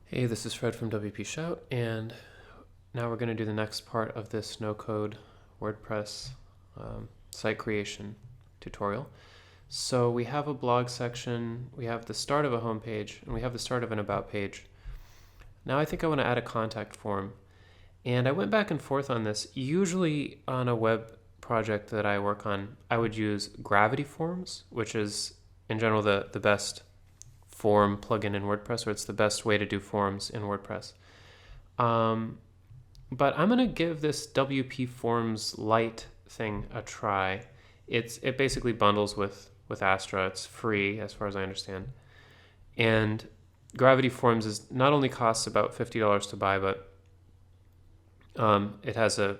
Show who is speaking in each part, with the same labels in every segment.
Speaker 1: Hey, this is Fred from WP Shout, and now we're going to do the next part of this no-code WordPress site creation tutorial. So we have a blog section, we have the start of a home page, and we have the start of an about page. Now I think I want to add a contact form, and I went back and forth on this. Usually on a web project that I work on, I would use Gravity Forms, which is in general the best form plugin in WordPress, or it's the best way to do forms in WordPress. But I'm going to give this WP Forms Lite thing a try. It basically bundles with Astra. It's free as far as I understand. And Gravity Forms is not only costs about $50 to buy, but it has a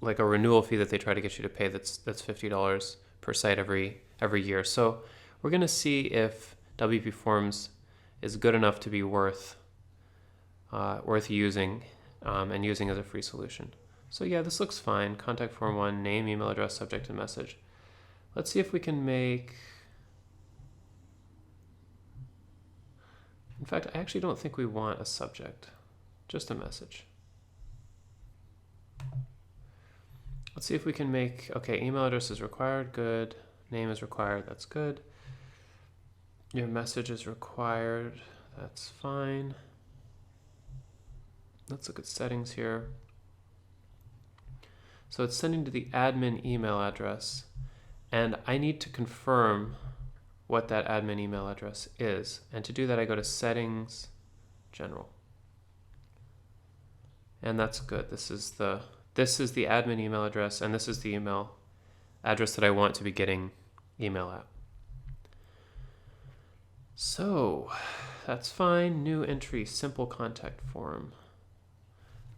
Speaker 1: renewal fee that they try to get you to pay that's $50 per site every year. So we're going to see if WP Forms is good enough to be worth using and using as a free solution. So yeah, this looks fine. Contact form 1, name, email address, subject, and message. Let's see if we can make... In fact, I actually don't think we want a subject, just a message. Let's see if we can make... Okay, email address is required, good. Name is required, that's good. Your message is required, that's fine. Let's look at settings here. So it's sending to the admin email address, and I need to confirm what that admin email address is. And to do that, I go to Settings, General. And that's good. This is the admin email address, and this is the email address that I want to be getting email at. So that's fine. New entry, simple contact form.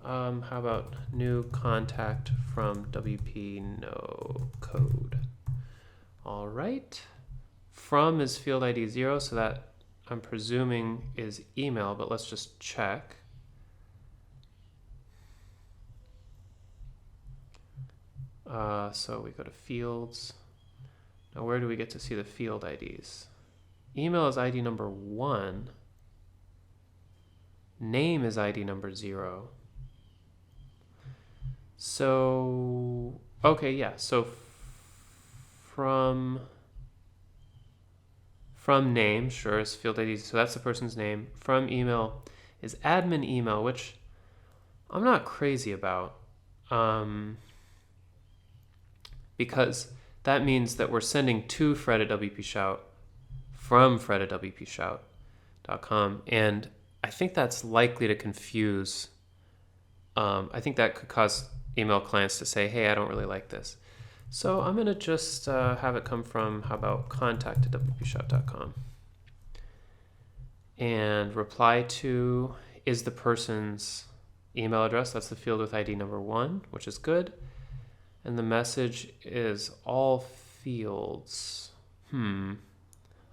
Speaker 1: How about new contact from WP no code? All right. From is field ID 0, so that I'm presuming is email, but let's just check. So we go to fields. Now where do we get to see the field IDs? Email is ID number 1. Name is ID number 0. So, okay, yeah. So from name, sure, is field ID. So that's the person's name. From email is admin email, which I'm not crazy about. Because that means that we're sending to Fred at WP Shout from Fred at WPShout.com, and I think that's likely to confuse. I think that could cause email clients to say, hey, I don't really like this. So I'm going to just have it come from, how about contact at WPShout.com. And reply to is the person's email address. That's the field with ID number 1, which is good. And the message is all fields.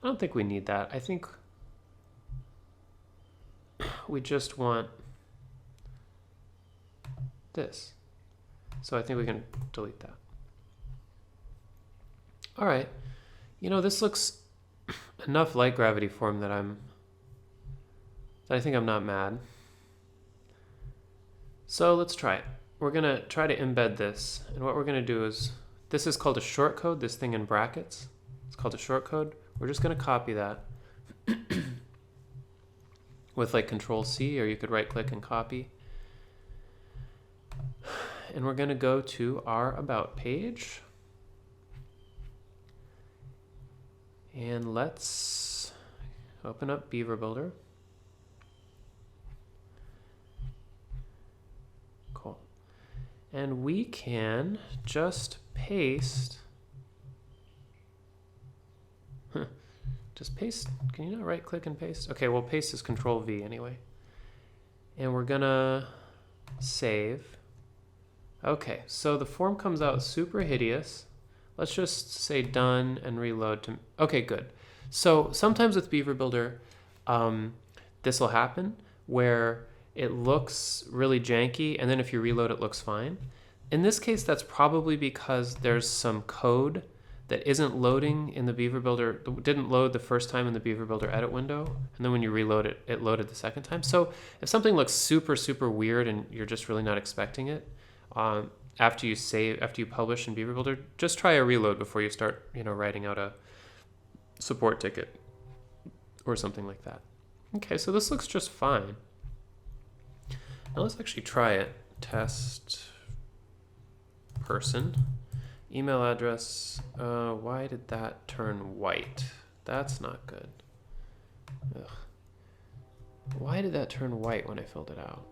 Speaker 1: I don't think we need that. I think we just want this. So I think we can delete that. All right. You know, this looks enough like Gravity Form that I think I'm not mad. So let's try it. We're going to try to embed this. And what we're going to do is, this is called a shortcode, this thing in brackets. It's called a shortcode. We're just going to copy that with like Control C, or you could right click and copy. And we're going to go to our About page. And let's open up Beaver Builder. Cool. And we can just paste. Just paste. Can you not right click and paste? Okay, well, paste is Control V anyway. And we're gonna save. Okay, so the form comes out super hideous. Let's just say done and reload to... Okay, good. So sometimes with Beaver Builder, this will happen where it looks really janky, and then if you reload, it looks fine. In this case, that's probably because there's some code that isn't loading in the Beaver Builder, didn't load the first time in the Beaver Builder edit window, and then when you reload it, it loaded the second time. So if something looks super, super weird and you're just really not expecting it, after you publish in Beaver Builder, just try a reload before you start, writing out a support ticket or something like that. Okay, so this looks just fine. Now let's actually try it. Test person, email address. Why did that turn white? That's not good. Ugh. Why did that turn white when I filled it out?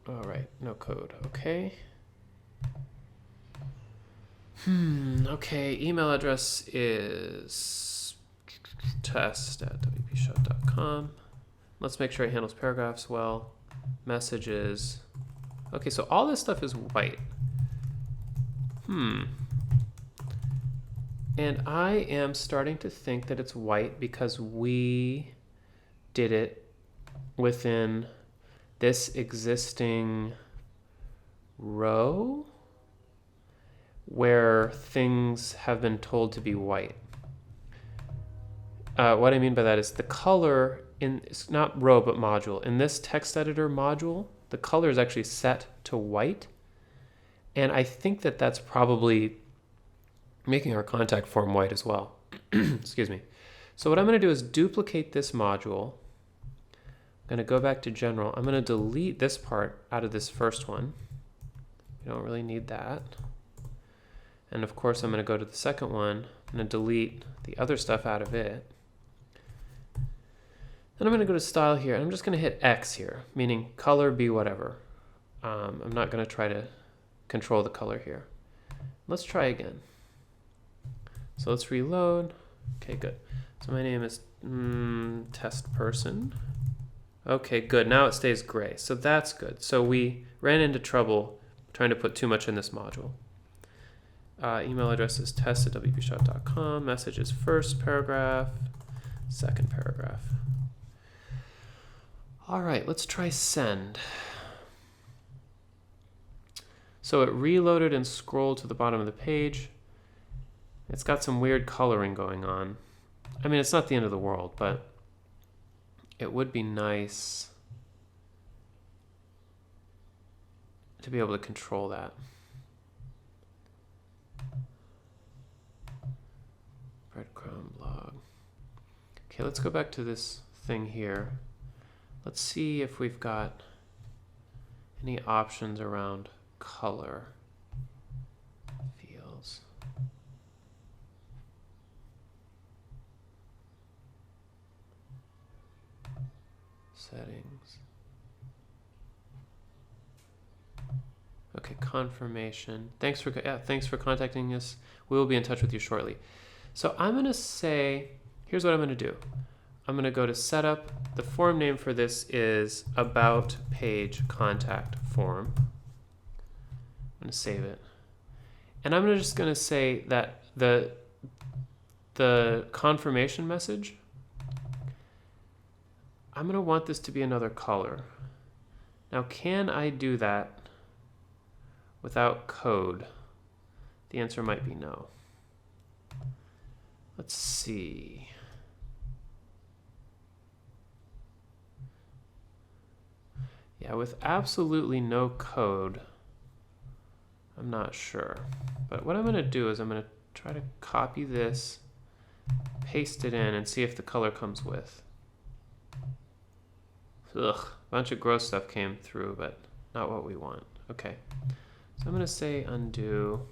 Speaker 1: All right, no code. Okay. Okay, email address is test@wpshow.com. Let's make sure it handles paragraphs well. Messages. Okay, so all this stuff is white. And I am starting to think that it's white because we did it within this existing row where things have been told to be white. What I mean by that is the color it's not row but module. In this text editor module, the color is actually set to white. And I think that that's probably making our contact form white as well. Excuse me. So what I'm going to do is duplicate this module. I'm going to go back to general. I'm going to delete this part out of this first one. You don't really need that. And of course, I'm going to go to the second one. I'm going to delete the other stuff out of it. Then I'm going to go to style here, and I'm just going to hit X here, meaning color be whatever. I'm not going to try to control the color here. Let's try again. So let's reload. Okay, good. So my name is test person. Okay, good. Now it stays gray. So that's good. So we ran into trouble trying to put too much in this module. Email address is test@wpshop.com. Message is first paragraph, second paragraph. All right, let's try send. So it reloaded and scrolled to the bottom of the page. It's got some weird coloring going on. I mean, it's not the end of the world, but it would be nice to be able to control that. Breadcrumb blog. Okay, let's go back to this thing here. Let's see if we've got any options around color fields. Settings. Okay, confirmation. Thanks for contacting us. We will be in touch with you shortly. So I'm going to say, here's what I'm going to do. I'm going to go to setup. The form name for this is about page contact form. I'm going to save it. And I'm just going to say that the confirmation message, I'm going to want this to be another color. Now, can I do that without code? The answer might be no. Let's see. Yeah, with absolutely no code, I'm not sure. But what I'm going to do is I'm going to try to copy this, paste it in, and see if the color comes with. Ugh, a bunch of gross stuff came through, but not what we want. Okay, so I'm going to say undo.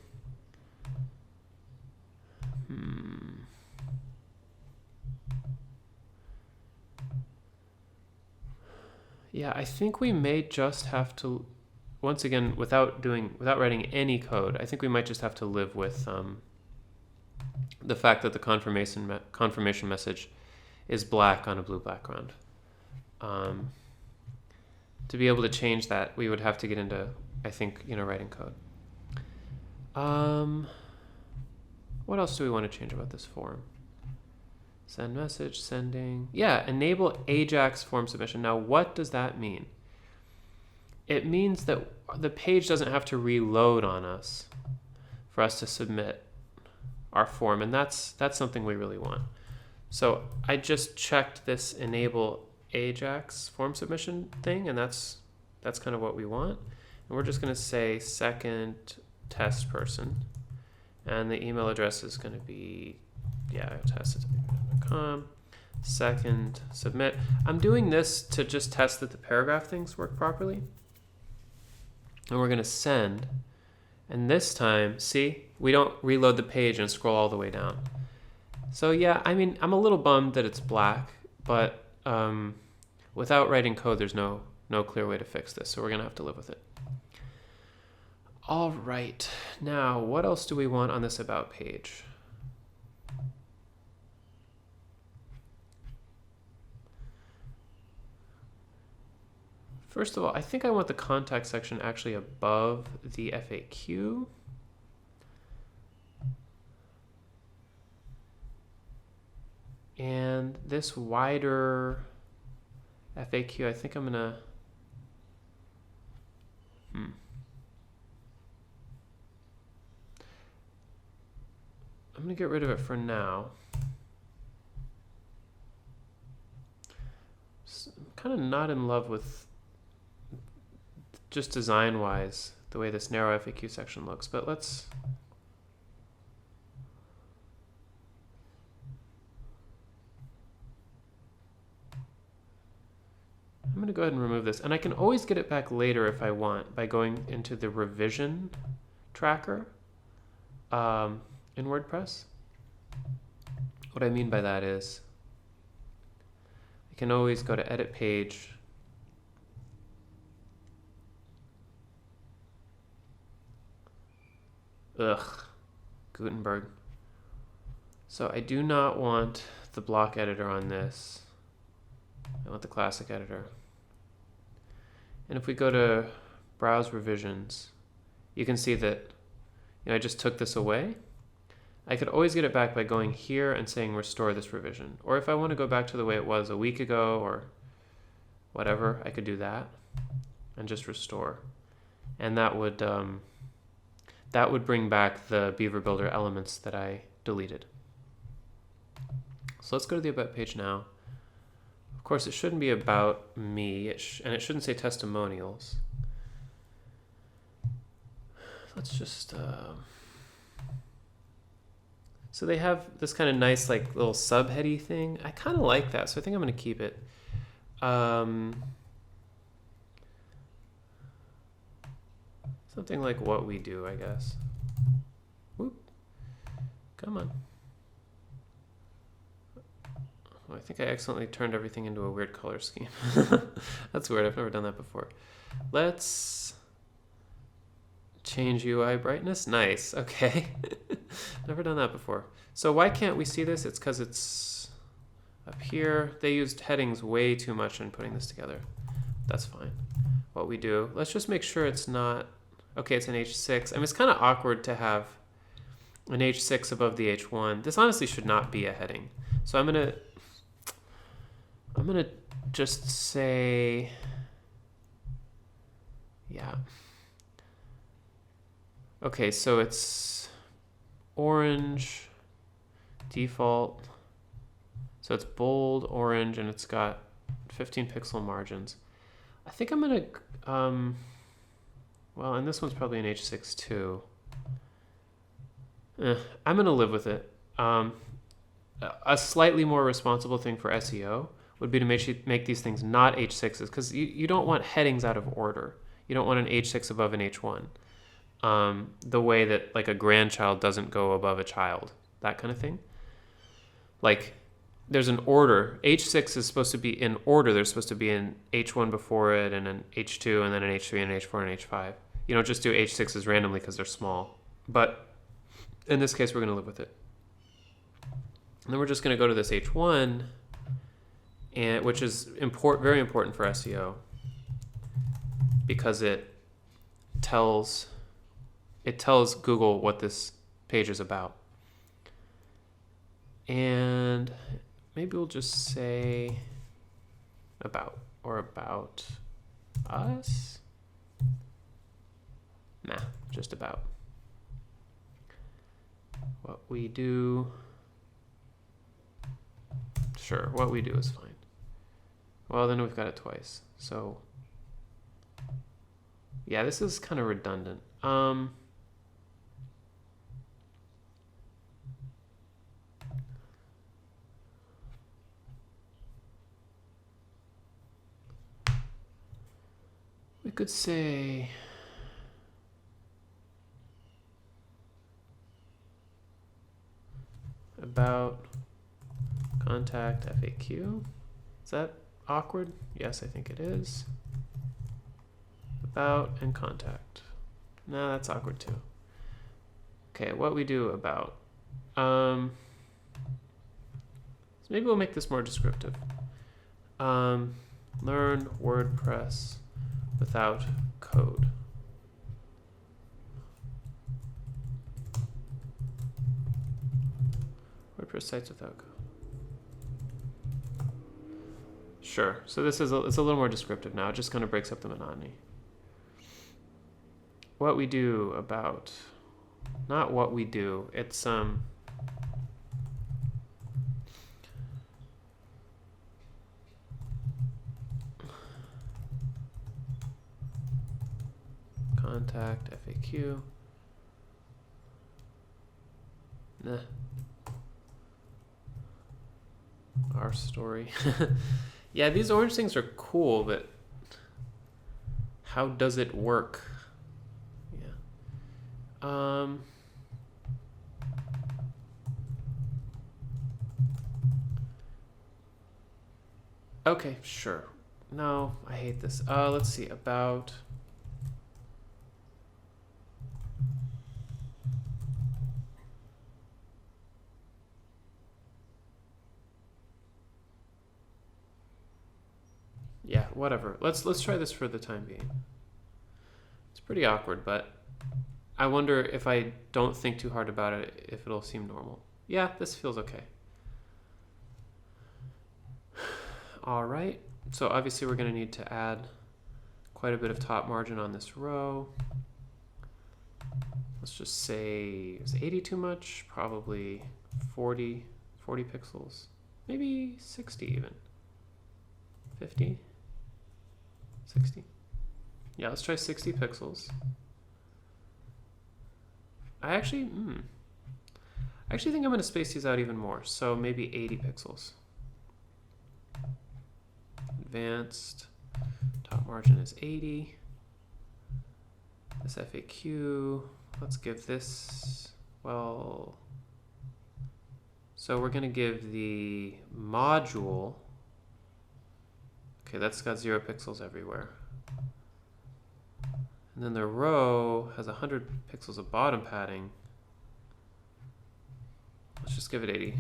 Speaker 1: Yeah, I think we may just have to, once again, without writing any code, I think we might just have to live with the fact that the confirmation message is black on a blue background. To be able to change that, we would have to get into, I think, writing code. What else do we want to change about this form? Send message, sending. Yeah, enable AJAX form submission. Now, what does that mean? It means that the page doesn't have to reload on us for us to submit our form, and that's something we really want. So I just checked this enable Ajax form submission thing, and that's kind of what we want. And we're just going to say second test person, and the email address is going to be test@beaverbuilder.com. Second submit. I'm doing this to just test that the paragraph things work properly. And we're going to send. And this time, see, we don't reload the page and scroll all the way down. So yeah, I mean, I'm a little bummed that it's black, but without writing code, there's no clear way to fix this. So we're going to have to live with it. All right. Now, what else do we want on this about page? First of all, I think I want the contact section actually above the FAQ. And this wider FAQ, I think I'm gonna, I'm gonna get rid of it for now. I'm kind of not in love with just design-wise the way this narrow FAQ section looks, but let's I'm going to go ahead and remove this, and I can always get it back later if I want by going into the revision tracker in WordPress. What I mean by that is I can always go to edit page, Gutenberg. So I do not want the block editor on this. I want the classic editor. And if we go to browse revisions, you can see that I just took this away. I could always get it back by going here and saying restore this revision. Or if I want to go back to the way it was a week ago or whatever, I could do that and just restore. And that would bring back the Beaver Builder elements that I deleted. So let's go to the About page now. Of course, it shouldn't be about me, and it shouldn't say testimonials. Let's just... So they have this kind of nice like little subheady thing. I kind of like that, so I think I'm going to keep it. Something like what we do, I guess. Whoop. Come on. Oh, I think I accidentally turned everything into a weird color scheme. That's weird. I've never done that before. Let's change UI brightness. Nice. Okay. Never done that before. So why can't we see this? It's because it's up here. They used headings way too much in putting this together. That's fine. What we do, let's just make sure it's not, okay, it's an H6. I mean, it's kind of awkward to have an H6 above the H1. This honestly should not be a heading. So I'm gonna just say, yeah. Okay, so it's orange default. So it's bold orange and it's got 15 pixel margins. I think I'm gonna, well, and this one's probably an H6 too. I'm gonna live with it. A slightly more responsible thing for SEO would be to make these things not H6s, because you don't want headings out of order. You don't want an H6 above an H1. The way that like a grandchild doesn't go above a child, that kind of thing. Like there's an order. H6 is supposed to be in order. There's supposed to be an H1 before it and an H2 and then an H3 and an H4 and an H5. You don't just do H6s randomly because they're small. But in this case, we're going to live with it. And then we're just going to go to this H1, and which is very important for SEO because it tells Google what this page is about. And maybe we'll just say about or about us. Nah, just about. What we do, sure, what we do is fine. Well, then we've got it twice. So yeah, this is kind of redundant. We could say about contact FAQ. Is that awkward? Yes, I think it is. About and contact. No, that's awkward too. Okay, what we do about. So maybe we'll make this more descriptive. Learn WordPress without code. WordPress sites without code. Sure. So this is it's a little more descriptive now. It just kind of breaks up the monotony. What we do about, not what we do. It's contact FAQ. Nah. Our story. Yeah, these orange things are cool, but how does it work? Yeah. Okay, sure. No, I hate this. Let's see, about. Yeah, whatever. Let's try this for the time being. It's pretty awkward, but I wonder if I don't think too hard about it, if it'll seem normal. Yeah, this feels okay. All right. So obviously we're going to need to add quite a bit of top margin on this row. Let's just say, is 80 too much? Probably 40 pixels. Maybe 60 even. 50? 60? Yeah, let's try 60 pixels. I actually think I'm going to space these out even more. So maybe 80 pixels. Advanced. Top margin is 80. This FAQ. Let's give this, well, so we're going to give the module. Okay, that's got 0 pixels everywhere. And then the row has 100 pixels of bottom padding. Let's just give it 80.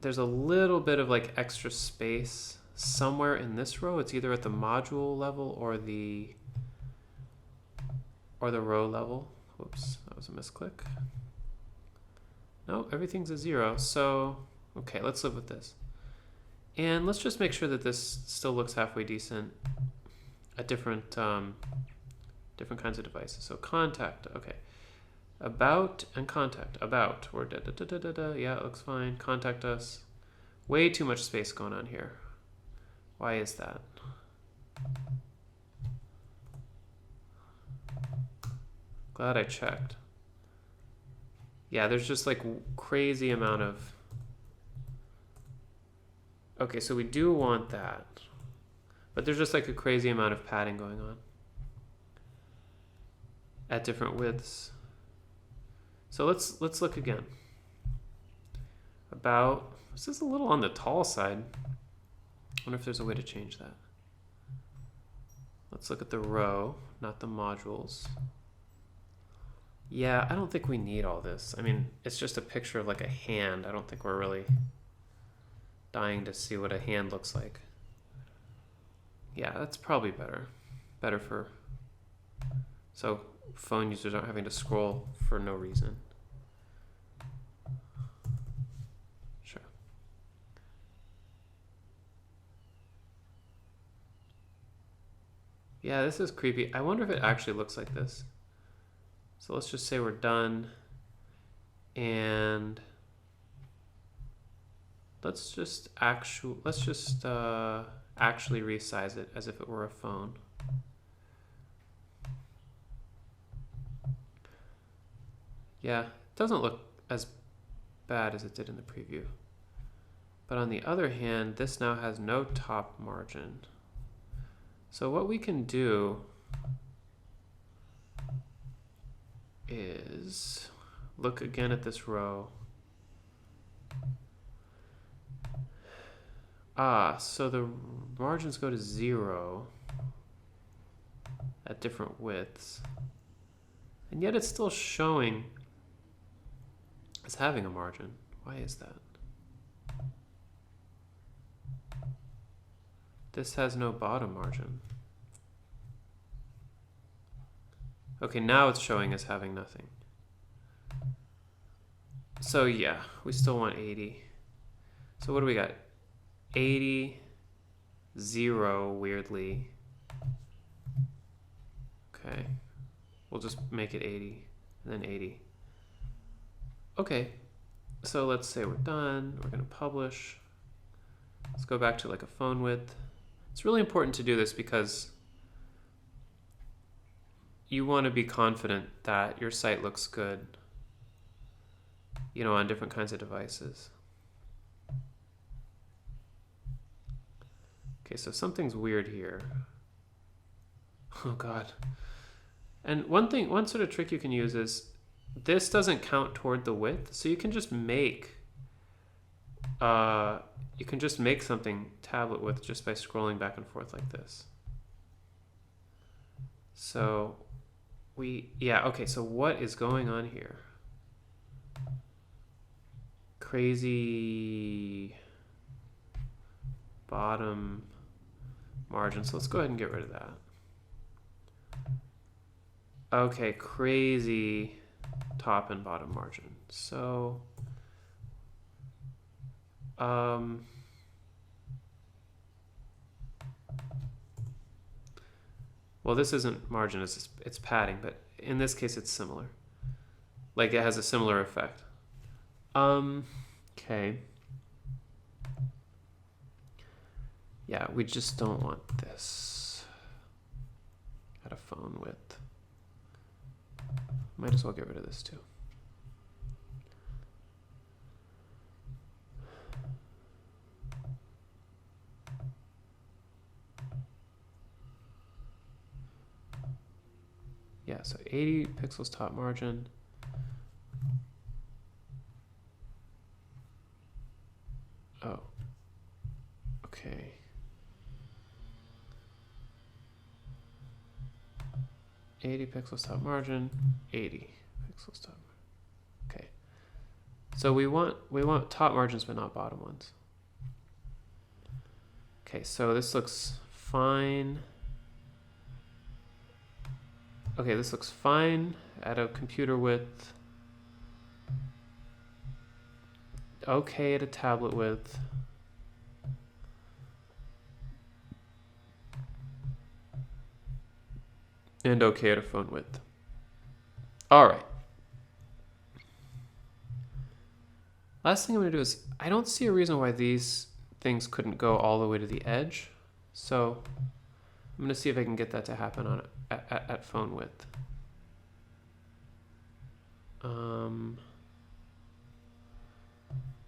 Speaker 1: There's a little bit of like extra space somewhere in this row. It's either at the module level or the row level. Whoops, that was a misclick. No, everything's a 0. So, okay, let's live with this. And let's just make sure that this still looks halfway decent at different kinds of devices. So contact, okay. About and contact. About, or yeah, it looks fine. Contact us. Way too much space going on here. Why is that? Glad I checked. Yeah, there's just like crazy amount of. Okay, so we do want that, but there's just like a crazy amount of padding going on at different widths. So let's look again. About, this is a little on the tall side. I wonder if there's a way to change that. Let's look at the row, not the modules. Yeah, I don't think we need all this. I mean, it's just a picture of like a hand. I don't think we're really dying to see what a hand looks like. Yeah, that's probably better. Better for, so phone users aren't having to scroll for no reason. Sure. Yeah, this is creepy. I wonder if it actually looks like this. So let's just say we're done, and let's just actually resize it as if it were a phone. Yeah, it doesn't look as bad as it did in the preview. But on the other hand, this now has no top margin. So what we can do is look again at this row. So the margins go to 0 at different widths. And yet it's still showing as having a margin. Why is that? This has no bottom margin. Okay, now it's showing as having nothing. So yeah, we still want 80. So what do we got? 80, 0, weirdly. Okay, we'll just make it 80, and then 80. Okay, so let's say we're done. We're gonna publish. Let's go back to like a phone width. It's really important to do this because you want to be confident that your site looks good, you know, on different kinds of devices. Okay, so something's weird here. Oh God. And one sort of trick you can use is this doesn't count toward the width, so you can just make something tablet width just by scrolling back and forth like this. So okay, so what is going on here? Crazy bottom margin. So let's go ahead and get rid of that. Okay, crazy top and bottom margin. So well, this isn't margin, it's padding, but in this case it's similar. Like it has a similar effect. Okay. Yeah, we just don't want this at a phone width. Might as well get rid of this too. Yeah, so 80 pixels top margin. Oh, okay. 80 pixels top margin, 80 pixels top. Okay. So we want top margins but not bottom ones. Okay, so this looks fine. Okay, this looks fine at a computer width. Okay at a tablet width. And okay at a phone width. All right. Last thing I'm going to do is, I don't see a reason why these things couldn't go all the way to the edge. So I'm going to see if I can get that to happen on at phone width.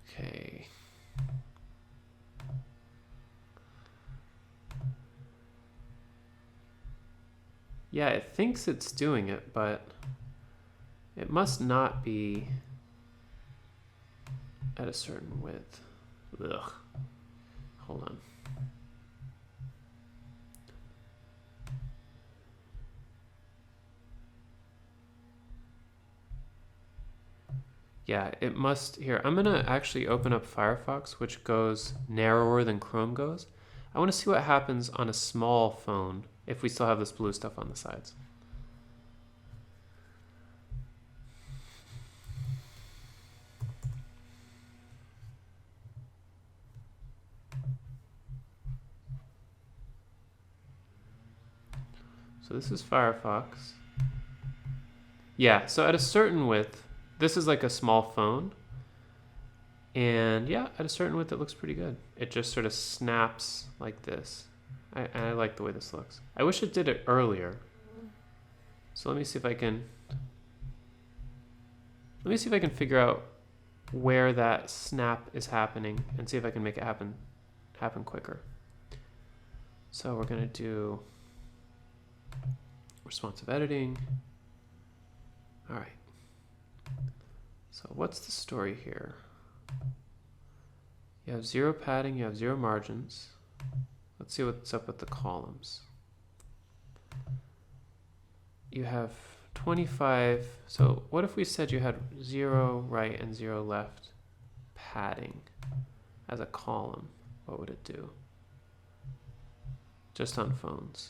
Speaker 1: Okay. Yeah, it thinks it's doing it, but it must not be at a certain width. Ugh. Hold on. Yeah, it must. Here, I'm going to actually open up Firefox, which goes narrower than Chrome goes. I want to see what happens on a small phone if we still have this blue stuff on the sides. So this is Firefox. Yeah, so at a certain width, this is like a small phone. And yeah, at a certain width, it looks pretty good. It just sort of snaps like this. I like the way this looks. I wish it did it earlier. So let me see if I can figure out where that snap is happening and see if I can make it happen quicker. So we're gonna do responsive editing. All right. So what's the story here? You have 0 padding, you have 0 margins. Let's see what's up with the columns. You have 25. So what if we said you had 0 right and 0 left padding as a column? What would it do? Just on phones.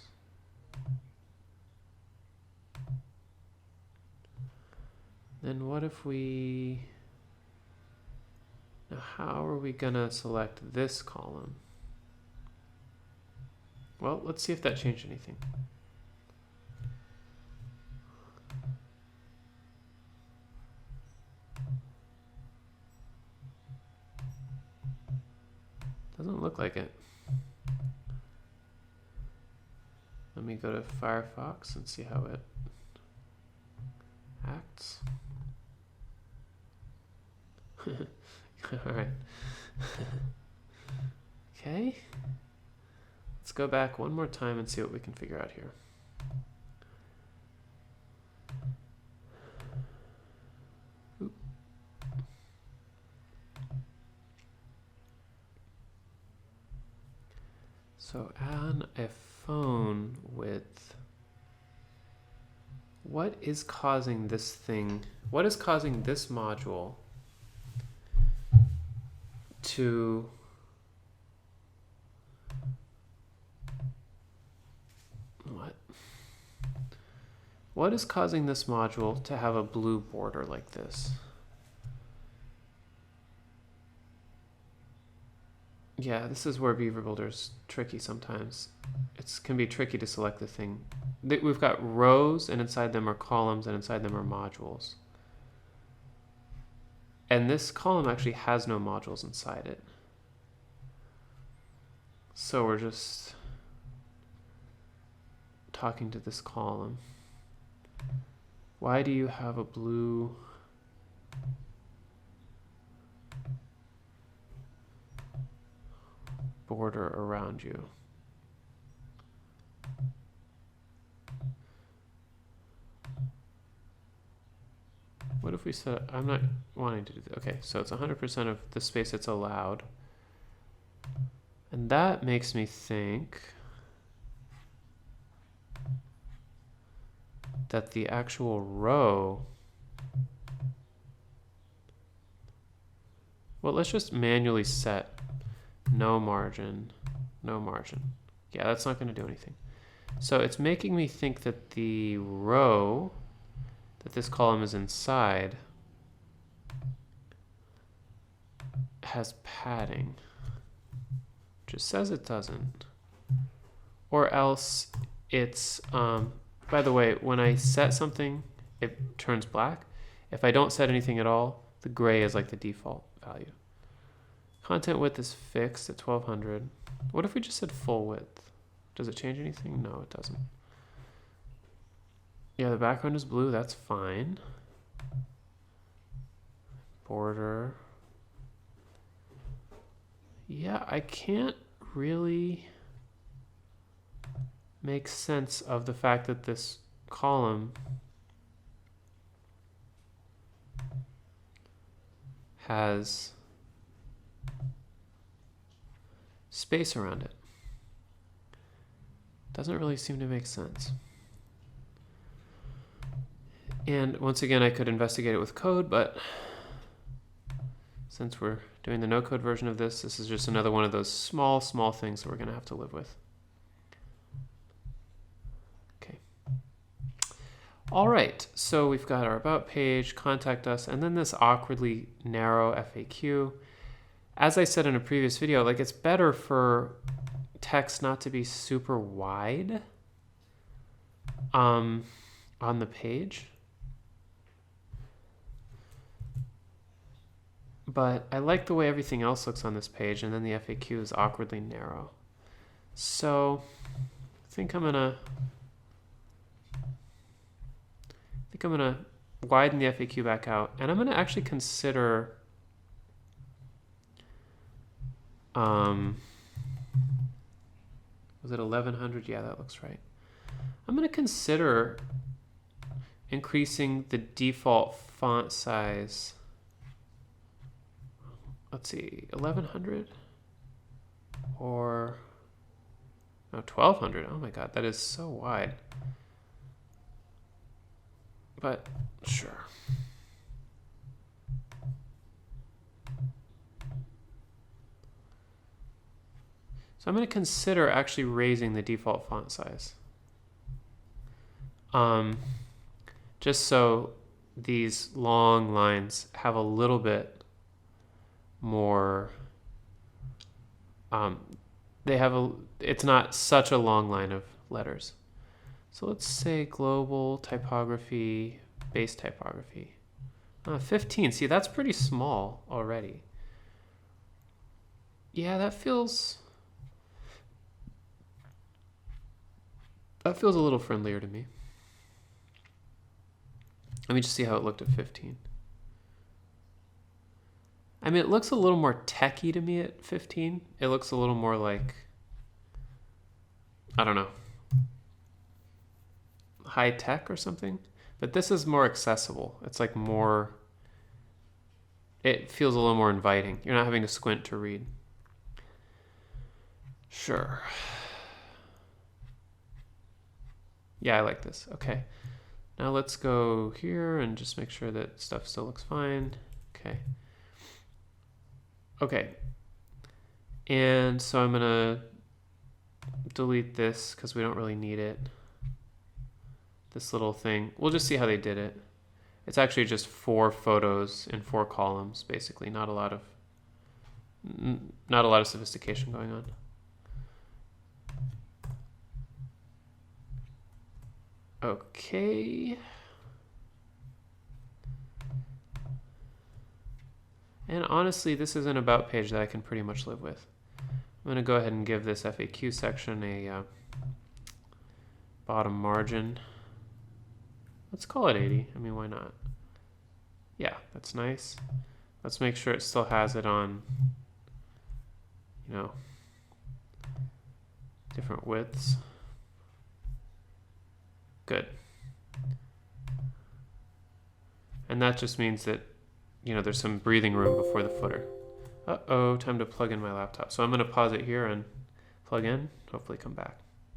Speaker 1: Then what if we... Now how are we gonna select this column? Well, let's see if that changed anything. Doesn't look like it. Let me go to Firefox and see how it acts. All right. Okay. Let's go back one more time and see what we can figure out here. Oop. So on a phone with, what is causing this thing? What is causing this module to what is causing this module to have a blue border like this? Yeah, this is where Beaver Builder is tricky sometimes. It can be tricky to select the thing. We've got rows, and inside them are columns, and inside them are modules. And this column actually has no modules inside it. So we're just talking to this column. Why do you have a blue border around you? What if we said, I'm not wanting to do that. Okay, so it's 100% of the space that's allowed. And that makes me think that the actual row, well, let's just manually set no margin, no margin. Yeah, that's not going to do anything. So it's making me think that the row that this column is inside has padding, which it says it doesn't. Or else it's, by the way, when I set something, it turns black. If I don't set anything at all, the gray is like the default value. Content width is fixed at 1200. What if we just said full width? Does it change anything? No, it doesn't. Yeah, the background is blue, that's fine. Border. Yeah, I can't really make sense of the fact that this column has space around it. Doesn't really seem to make sense. And once again, I could investigate it with code, but since we're doing the no-code version of this, this is just another one of those small things that we're going to have to live with. Okay. All right, so we've got our about page, contact us, and then this awkwardly narrow FAQ. As I said in a previous video, like it's better for text not to be super wide on the page. but I like the way everything else looks on this page, and then the FAQ is awkwardly narrow. So I think I'm gonna widen the FAQ back out, and I'm gonna actually consider was it 1100? Yeah, that looks right. I'm gonna consider increasing the default font size. Let's see, 1100 or no, 1200. Oh my god, that is so wide. But sure. So I'm going to consider actually raising the default font size. Just so these long lines have a little bit more, it's not such a long line of letters. So let's say global typography, base typography. 15, see that's pretty small already. Yeah, that feels a little friendlier to me. Let me just see how it looked at 15. I mean, it looks a little more techy to me at 15. It looks a little more like, I don't know, high tech or something. But this is more accessible. It's like more, it feels a little more inviting. You're not having to squint to read. Sure. Yeah, I like this. Okay. Now let's go here and just make sure that stuff still looks fine. Okay. Okay. And so I'm gonna delete this because we don't really need it. This little thing. We'll just see how they did it. It's actually just 4 photos in 4 columns, basically. Not a lot of sophistication going on. Okay. And honestly, this is an about page that I can pretty much live with. I'm going to go ahead and give this FAQ section a bottom margin. Let's call it 80. I mean, why not? Yeah, that's nice. Let's make sure it still has it on, you know, different widths. Good. And that just means that, you know, there's some breathing room before the footer. Uh-oh, time to plug in my laptop. So I'm going to pause it here and plug in, hopefully come back.